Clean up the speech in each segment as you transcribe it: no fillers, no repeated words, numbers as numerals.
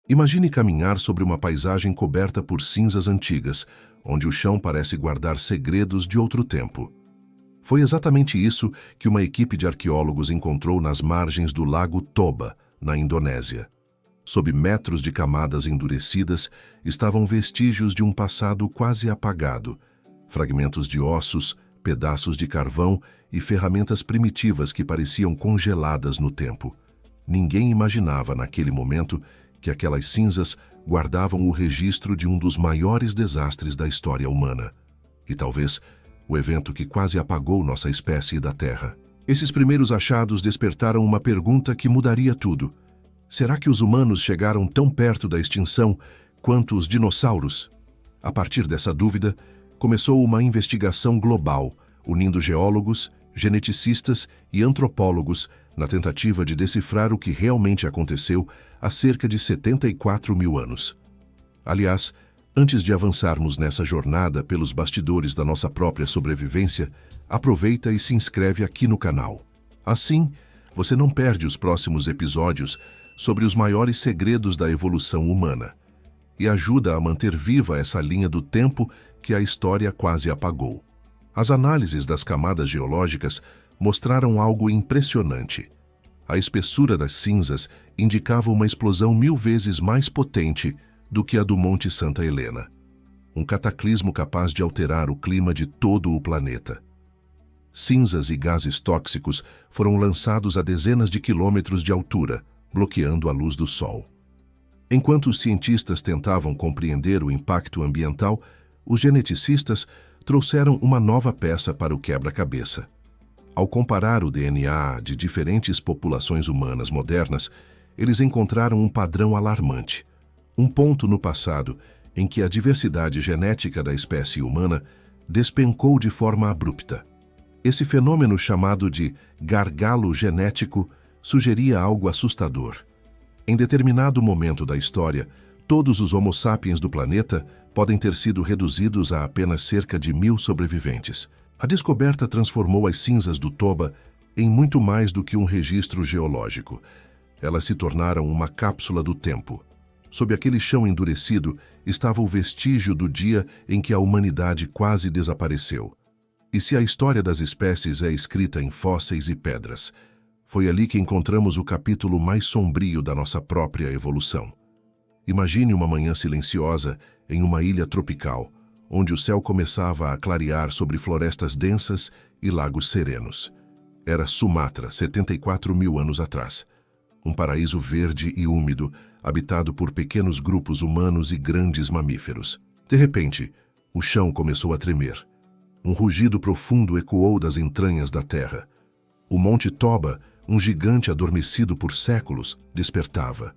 Imagine caminhar sobre uma paisagem coberta por cinzas antigas, onde o chão parece guardar segredos de outro tempo. Foi exatamente isso que uma equipe de arqueólogos encontrou nas margens do lago Toba, na Indonésia. Sob metros de camadas endurecidas, estavam vestígios de um passado quase apagado, fragmentos de ossos, pedaços de carvão e ferramentas primitivas que pareciam congeladas no tempo. Ninguém imaginava naquele momento que aquelas cinzas guardavam o registro de um dos maiores desastres da história humana. E talvez o evento que quase apagou nossa espécie da Terra. Esses primeiros achados despertaram uma pergunta que mudaria tudo. Será que os humanos chegaram tão perto da extinção quanto os dinossauros? A partir dessa dúvida, começou uma investigação global, unindo geólogos, geneticistas e antropólogos na tentativa de decifrar o que realmente aconteceu há cerca de 74 mil anos. Aliás, antes de avançarmos nessa jornada pelos bastidores da nossa própria sobrevivência, aproveita e se inscreve aqui no canal. Assim, você não perde os próximos episódios sobre os maiores segredos da evolução humana e ajuda a manter viva essa linha do tempo que a história quase apagou. As análises das camadas geológicas mostraram algo impressionante. A espessura das cinzas indicava uma explosão 1000 vezes mais potente do que a do Monte Santa Helena. Um cataclismo capaz de alterar o clima de todo o planeta. Cinzas e gases tóxicos foram lançados a dezenas de quilômetros de altura, bloqueando a luz do Sol. Enquanto os cientistas tentavam compreender o impacto ambiental, os geneticistas trouxeram uma nova peça para o quebra-cabeça. Ao comparar o DNA de diferentes populações humanas modernas, eles encontraram um padrão alarmante. Um ponto no passado em que a diversidade genética da espécie humana despencou de forma abrupta. Esse fenômeno, chamado de gargalo genético, sugeria algo assustador. Em determinado momento da história, todos os Homo sapiens do planeta podem ter sido reduzidos a apenas cerca de 1000 sobreviventes. A descoberta transformou as cinzas do Toba em muito mais do que um registro geológico. Elas se tornaram uma cápsula do tempo. Sob aquele chão endurecido estava o vestígio do dia em que a humanidade quase desapareceu. E se a história das espécies é escrita em fósseis e pedras, foi ali que encontramos o capítulo mais sombrio da nossa própria evolução. Imagine uma manhã silenciosa em uma ilha tropical, onde o céu começava a clarear sobre florestas densas e lagos serenos. Era Sumatra, 74 mil anos atrás. Um paraíso verde e úmido, habitado por pequenos grupos humanos e grandes mamíferos. De repente, o chão começou a tremer. Um rugido profundo ecoou das entranhas da terra. O Monte Toba, um gigante adormecido por séculos, despertava.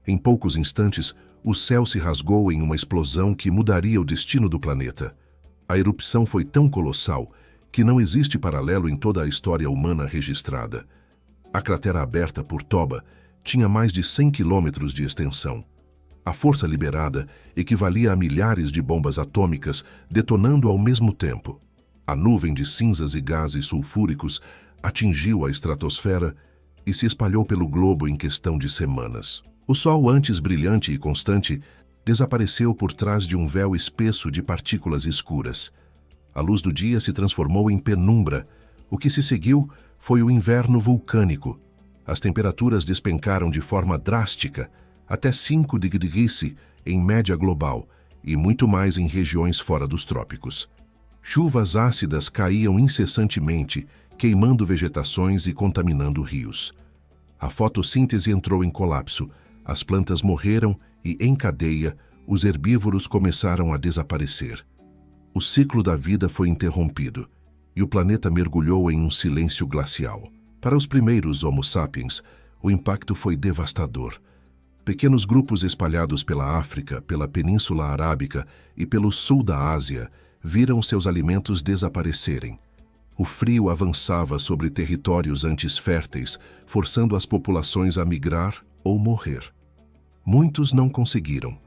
Em poucos instantes, o céu se rasgou em uma explosão que mudaria o destino do planeta. A erupção foi tão colossal que não existe paralelo em toda a história humana registrada. A cratera aberta por Toba tinha mais de 100 quilômetros de extensão. A força liberada equivalia a milhares de bombas atômicas detonando ao mesmo tempo. A nuvem de cinzas e gases sulfúricos atingiu a estratosfera e se espalhou pelo globo em questão de semanas. O Sol, antes brilhante e constante, desapareceu por trás de um véu espesso de partículas escuras. A luz do dia se transformou em penumbra. O que se seguiu foi o inverno vulcânico. As temperaturas despencaram de forma drástica, até 5 degrees em média global, e muito mais em regiões fora dos trópicos. Chuvas ácidas caíam incessantemente, queimando vegetações e contaminando rios. A fotossíntese entrou em colapso, as plantas morreram e, em cadeia, os herbívoros começaram a desaparecer. O ciclo da vida foi interrompido, e o planeta mergulhou em um silêncio glacial. Para os primeiros Homo sapiens, o impacto foi devastador. Pequenos grupos espalhados pela África, pela Península Arábica e pelo sul da Ásia viram seus alimentos desaparecerem. O frio avançava sobre territórios antes férteis, forçando as populações a migrar ou morrer. Muitos não conseguiram.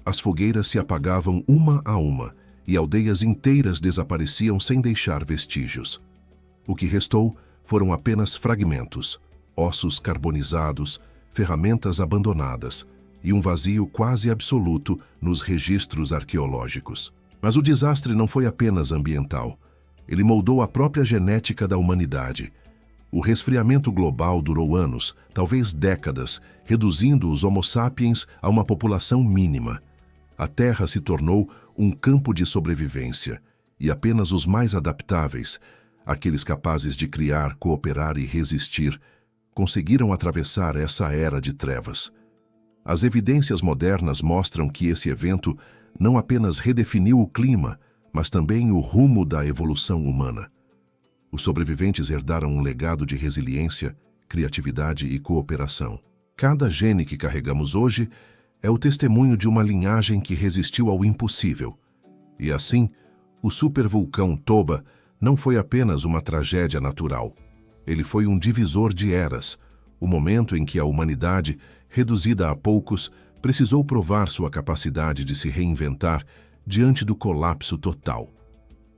As fogueiras se apagavam uma a uma e aldeias inteiras desapareciam sem deixar vestígios. O que restou foram apenas fragmentos, ossos carbonizados, ferramentas abandonadas, e um vazio quase absoluto nos registros arqueológicos. Mas o desastre não foi apenas ambiental. Ele moldou a própria genética da humanidade. O resfriamento global durou anos, talvez décadas, reduzindo os Homo sapiens a uma população mínima. A Terra se tornou um campo de sobrevivência, e apenas os mais adaptáveis, aqueles capazes de criar, cooperar e resistir, conseguiram atravessar essa era de trevas. As evidências modernas mostram que esse evento não apenas redefiniu o clima, mas também o rumo da evolução humana. Os sobreviventes herdaram um legado de resiliência, criatividade e cooperação. Cada gene que carregamos hoje é o testemunho de uma linhagem que resistiu ao impossível. E assim, o supervulcão Toba não foi apenas uma tragédia natural. Ele foi um divisor de eras, o momento em que a humanidade, reduzida a poucos, precisou provar sua capacidade de se reinventar diante do colapso total.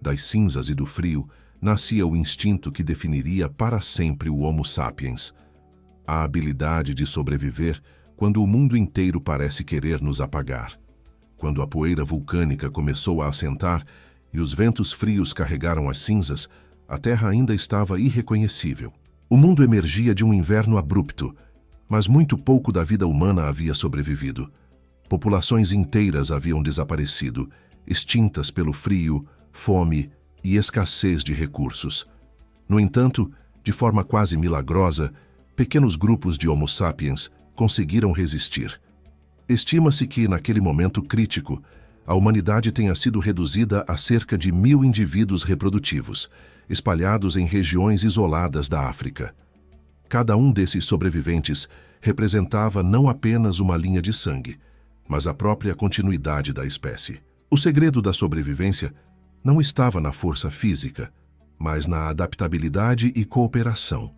Das cinzas e do frio, nascia o instinto que definiria para sempre o Homo sapiens. A habilidade de sobreviver quando o mundo inteiro parece querer nos apagar. Quando a poeira vulcânica começou a assentar e os ventos frios carregaram as cinzas, a Terra ainda estava irreconhecível. O mundo emergia de um inverno abrupto, mas muito pouco da vida humana havia sobrevivido. Populações inteiras haviam desaparecido, extintas pelo frio, fome e escassez de recursos. No entanto, de forma quase milagrosa, pequenos grupos de Homo sapiens conseguiram resistir. Estima-se que, naquele momento crítico, a humanidade tenha sido reduzida a cerca de 1000 indivíduos reprodutivos, espalhados em regiões isoladas da África. Cada um desses sobreviventes representava não apenas uma linha de sangue, mas a própria continuidade da espécie. O segredo da sobrevivência não estava na força física, mas na adaptabilidade e cooperação.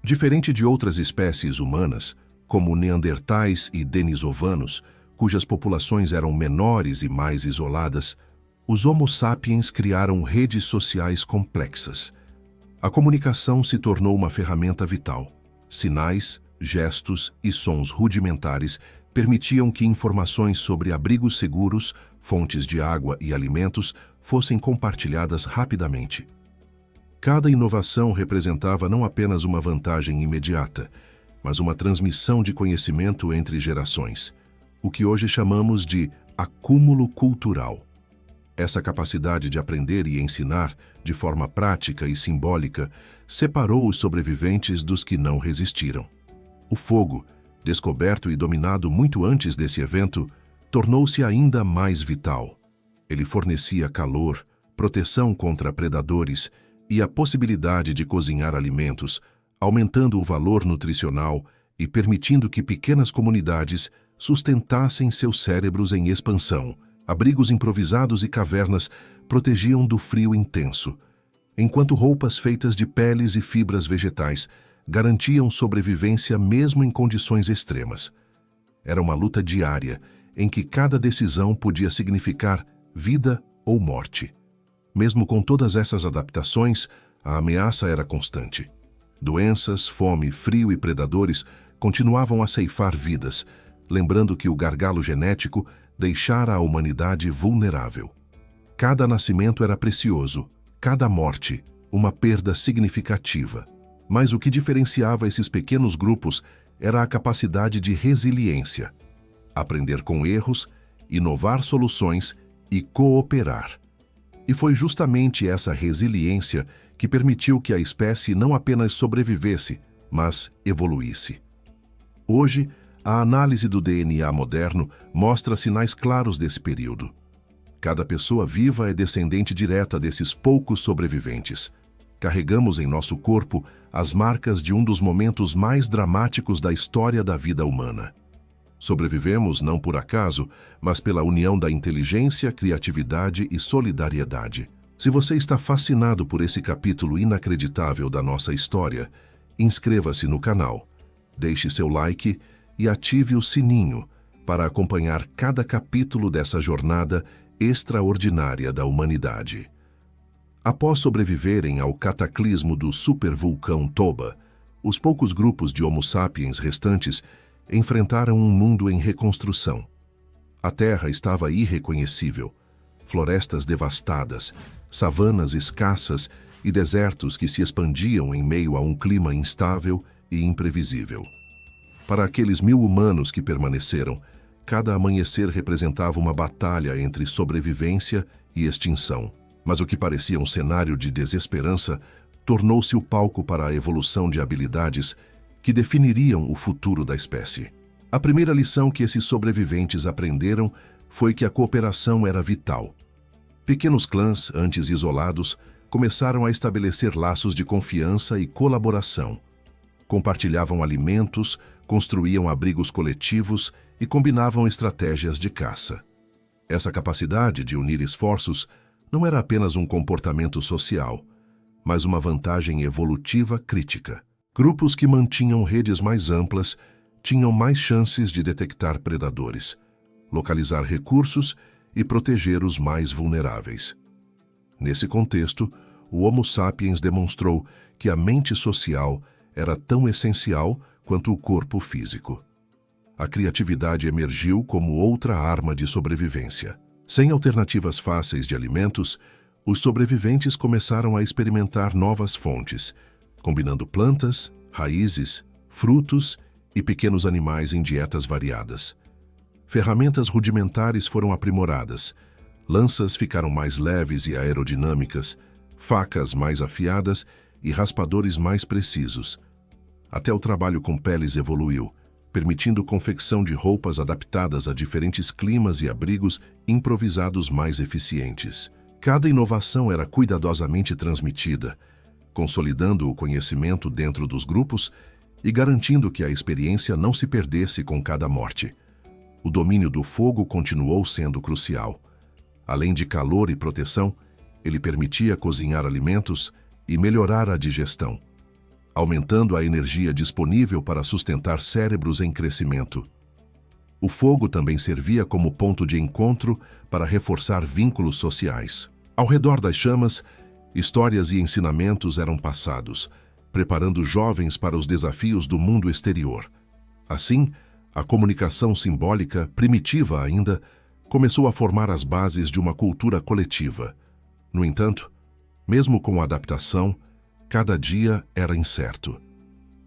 Diferente de outras espécies humanas, como neandertais e denisovanos, cujas populações eram menores e mais isoladas, os Homo sapiens criaram redes sociais complexas. A comunicação se tornou uma ferramenta vital. Sinais, gestos e sons rudimentares permitiam que informações sobre abrigos seguros, fontes de água e alimentos fossem compartilhadas rapidamente. Cada inovação representava não apenas uma vantagem imediata, mas uma transmissão de conhecimento entre gerações, o que hoje chamamos de acúmulo cultural. Essa capacidade de aprender e ensinar, de forma prática e simbólica, separou os sobreviventes dos que não resistiram. O fogo, descoberto e dominado muito antes desse evento, tornou-se ainda mais vital. Ele fornecia calor, proteção contra predadores e a possibilidade de cozinhar alimentos, aumentando o valor nutricional e permitindo que pequenas comunidades sustentassem seus cérebros em expansão. Abrigos improvisados e cavernas protegiam do frio intenso, enquanto roupas feitas de peles e fibras vegetais garantiam sobrevivência mesmo em condições extremas. Era uma luta diária, em que cada decisão podia significar vida ou morte. Mesmo com todas essas adaptações, a ameaça era constante. Doenças, fome, frio e predadores continuavam a ceifar vidas, lembrando que o gargalo genético deixara a humanidade vulnerável. Cada nascimento era precioso, cada morte, uma perda significativa. Mas o que diferenciava esses pequenos grupos era a capacidade de resiliência. Aprender com erros, inovar soluções e cooperar. E foi justamente essa resiliência que permitiu que a espécie não apenas sobrevivesse, mas evoluísse. Hoje, a análise do DNA moderno mostra sinais claros desse período. Cada pessoa viva é descendente direta desses poucos sobreviventes. Carregamos em nosso corpo as marcas de um dos momentos mais dramáticos da história da vida humana. Sobrevivemos não por acaso, mas pela união da inteligência, criatividade e solidariedade. Se você está fascinado por esse capítulo inacreditável da nossa história, inscreva-se no canal, deixe seu like e ative o sininho para acompanhar cada capítulo dessa jornada extraordinária da humanidade. Após sobreviverem ao cataclismo do supervulcão Toba, os poucos grupos de Homo sapiens restantes enfrentaram um mundo em reconstrução. A terra estava irreconhecível. Florestas devastadas, savanas escassas e desertos que se expandiam em meio a um clima instável e imprevisível. Para aqueles 1000 humanos que permaneceram, cada amanhecer representava uma batalha entre sobrevivência e extinção. Mas o que parecia um cenário de desesperança tornou-se o palco para a evolução de habilidades que definiriam o futuro da espécie. A primeira lição que esses sobreviventes aprenderam foi que a cooperação era vital. Pequenos clãs, antes isolados, começaram a estabelecer laços de confiança e colaboração. Compartilhavam alimentos, construíam abrigos coletivos e combinavam estratégias de caça. Essa capacidade de unir esforços não era apenas um comportamento social, mas uma vantagem evolutiva crítica. Grupos que mantinham redes mais amplas tinham mais chances de detectar predadores, localizar recursos e proteger os mais vulneráveis. Nesse contexto, o Homo sapiens demonstrou que a mente social era tão essencial quanto o corpo físico. A criatividade emergiu como outra arma de sobrevivência. Sem alternativas fáceis de alimentos, os sobreviventes começaram a experimentar novas fontes, combinando plantas, raízes, frutos e pequenos animais em dietas variadas. Ferramentas rudimentares foram aprimoradas, lanças ficaram mais leves e aerodinâmicas, facas mais afiadas e raspadores mais precisos. Até o trabalho com peles evoluiu, permitindo confecção de roupas adaptadas a diferentes climas e abrigos improvisados mais eficientes. Cada inovação era cuidadosamente transmitida, consolidando o conhecimento dentro dos grupos e garantindo que a experiência não se perdesse com cada morte. O domínio do fogo continuou sendo crucial. Além de calor e proteção, ele permitia cozinhar alimentos e melhorar a digestão, aumentando a energia disponível para sustentar cérebros em crescimento. O fogo também servia como ponto de encontro para reforçar vínculos sociais. Ao redor das chamas, histórias e ensinamentos eram passados, preparando jovens para os desafios do mundo exterior. Assim, a comunicação simbólica, primitiva ainda, começou a formar as bases de uma cultura coletiva. No entanto, mesmo com a adaptação, cada dia era incerto.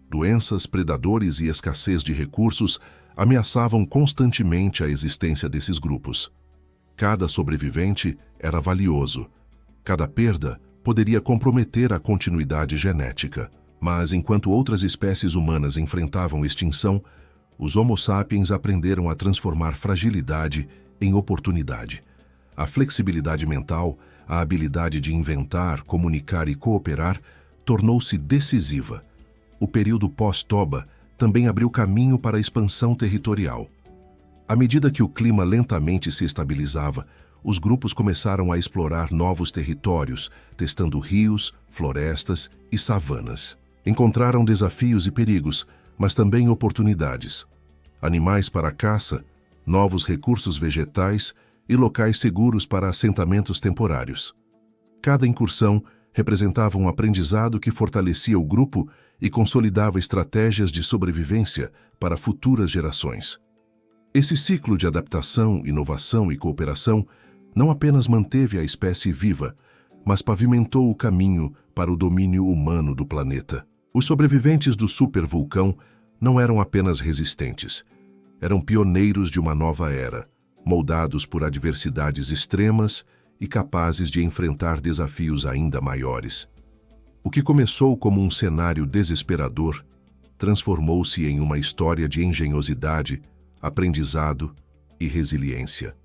Doenças, predadores e escassez de recursos ameaçavam constantemente a existência desses grupos. Cada sobrevivente era valioso. Cada perda poderia comprometer a continuidade genética. Mas enquanto outras espécies humanas enfrentavam extinção, os Homo sapiens aprenderam a transformar fragilidade em oportunidade. A flexibilidade mental, a habilidade de inventar, comunicar e cooperar tornou-se decisiva. O período pós-Toba também abriu caminho para a expansão territorial. À medida que o clima lentamente se estabilizava, os grupos começaram a explorar novos territórios, testando rios, florestas e savanas. Encontraram desafios e perigos, mas também oportunidades. Animais para a caça, novos recursos vegetais e locais seguros para assentamentos temporários. Cada incursão representava um aprendizado que fortalecia o grupo e consolidava estratégias de sobrevivência para futuras gerações. Esse ciclo de adaptação, inovação e cooperação não apenas manteve a espécie viva, mas pavimentou o caminho para o domínio humano do planeta. Os sobreviventes do supervulcão não eram apenas resistentes, eram pioneiros de uma nova era, moldados por adversidades extremas e capazes de enfrentar desafios ainda maiores. O que começou como um cenário desesperador transformou-se em uma história de engenhosidade, aprendizado e resiliência.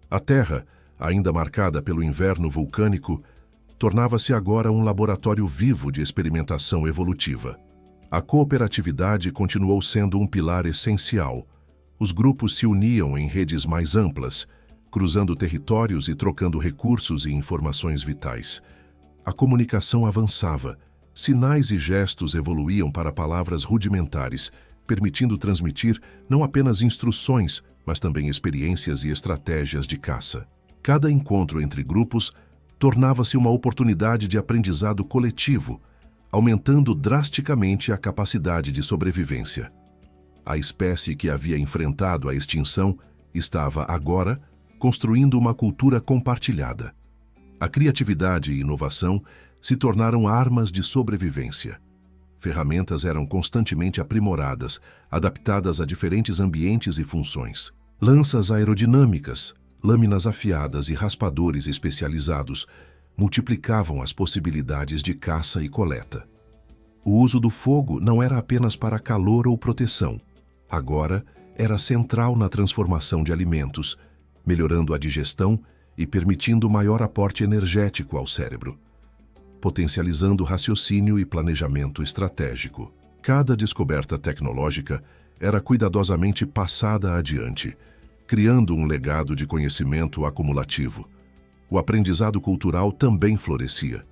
A Terra, ainda marcada pelo inverno vulcânico, tornava-se agora um laboratório vivo de experimentação evolutiva. A cooperatividade continuou sendo um pilar essencial. Os grupos se uniam em redes mais amplas, cruzando territórios e trocando recursos e informações vitais. A comunicação avançava, sinais e gestos evoluíam para palavras rudimentares, permitindo transmitir não apenas instruções, mas também experiências e estratégias de caça. Cada encontro entre grupos tornava-se uma oportunidade de aprendizado coletivo, aumentando drasticamente a capacidade de sobrevivência. A espécie que havia enfrentado a extinção estava agora construindo uma cultura compartilhada. A criatividade e inovação se tornaram armas de sobrevivência. Ferramentas eram constantemente aprimoradas, adaptadas a diferentes ambientes e funções. Lanças aerodinâmicas, lâminas afiadas e raspadores especializados multiplicavam as possibilidades de caça e coleta. O uso do fogo não era apenas para calor ou proteção. Agora, era central na transformação de alimentos, melhorando a digestão e permitindo maior aporte energético ao cérebro, potencializando raciocínio e planejamento estratégico. Cada descoberta tecnológica era cuidadosamente passada adiante, criando um legado de conhecimento acumulativo. O aprendizado cultural também florescia.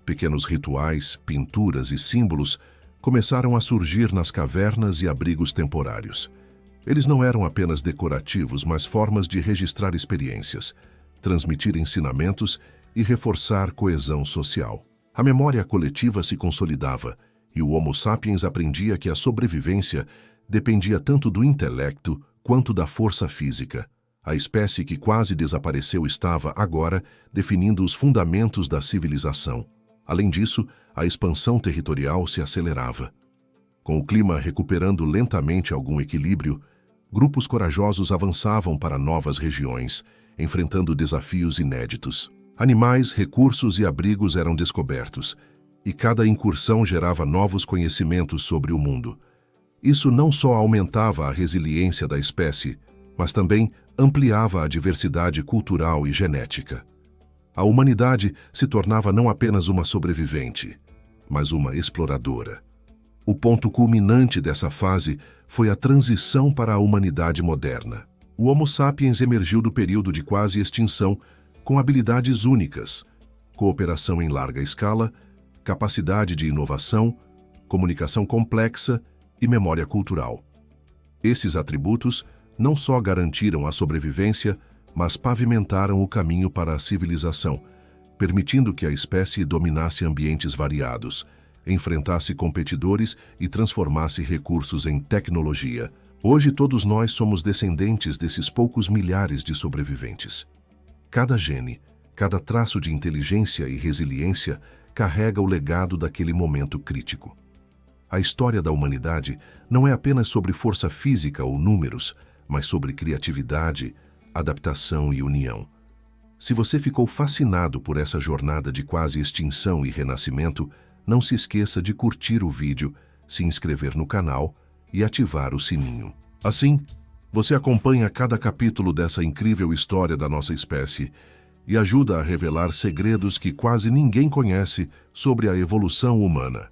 Pequenos rituais, pinturas e símbolos começaram a surgir nas cavernas e abrigos temporários. Eles não eram apenas decorativos, mas formas de registrar experiências, transmitir ensinamentos e reforçar coesão social. A memória coletiva se consolidava e o Homo sapiens aprendia que a sobrevivência dependia tanto do intelecto quanto da força física. A espécie que quase desapareceu estava, agora, definindo os fundamentos da civilização. Além disso, a expansão territorial se acelerava. Com o clima recuperando lentamente algum equilíbrio, grupos corajosos avançavam para novas regiões, enfrentando desafios inéditos. Animais, recursos e abrigos eram descobertos, e cada incursão gerava novos conhecimentos sobre o mundo. Isso não só aumentava a resiliência da espécie, mas também ampliava a diversidade cultural e genética. A humanidade se tornava não apenas uma sobrevivente, mas uma exploradora. O ponto culminante dessa fase foi a transição para a humanidade moderna. O Homo sapiens emergiu do período de quase extinção com habilidades únicas, cooperação em larga escala, capacidade de inovação, comunicação complexa e memória cultural. Esses atributos não só garantiram a sobrevivência, mas pavimentaram o caminho para a civilização, permitindo que a espécie dominasse ambientes variados, enfrentasse competidores e transformasse recursos em tecnologia. Hoje todos nós somos descendentes desses poucos milhares de sobreviventes. Cada gene, cada traço de inteligência e resiliência carrega o legado daquele momento crítico. A história da humanidade não é apenas sobre força física ou números, mas sobre criatividade, adaptação e união. Se você ficou fascinado por essa jornada de quase extinção e renascimento, não se esqueça de curtir o vídeo, se inscrever no canal e ativar o sininho. Assim, você acompanha cada capítulo dessa incrível história da nossa espécie e ajuda a revelar segredos que quase ninguém conhece sobre a evolução humana.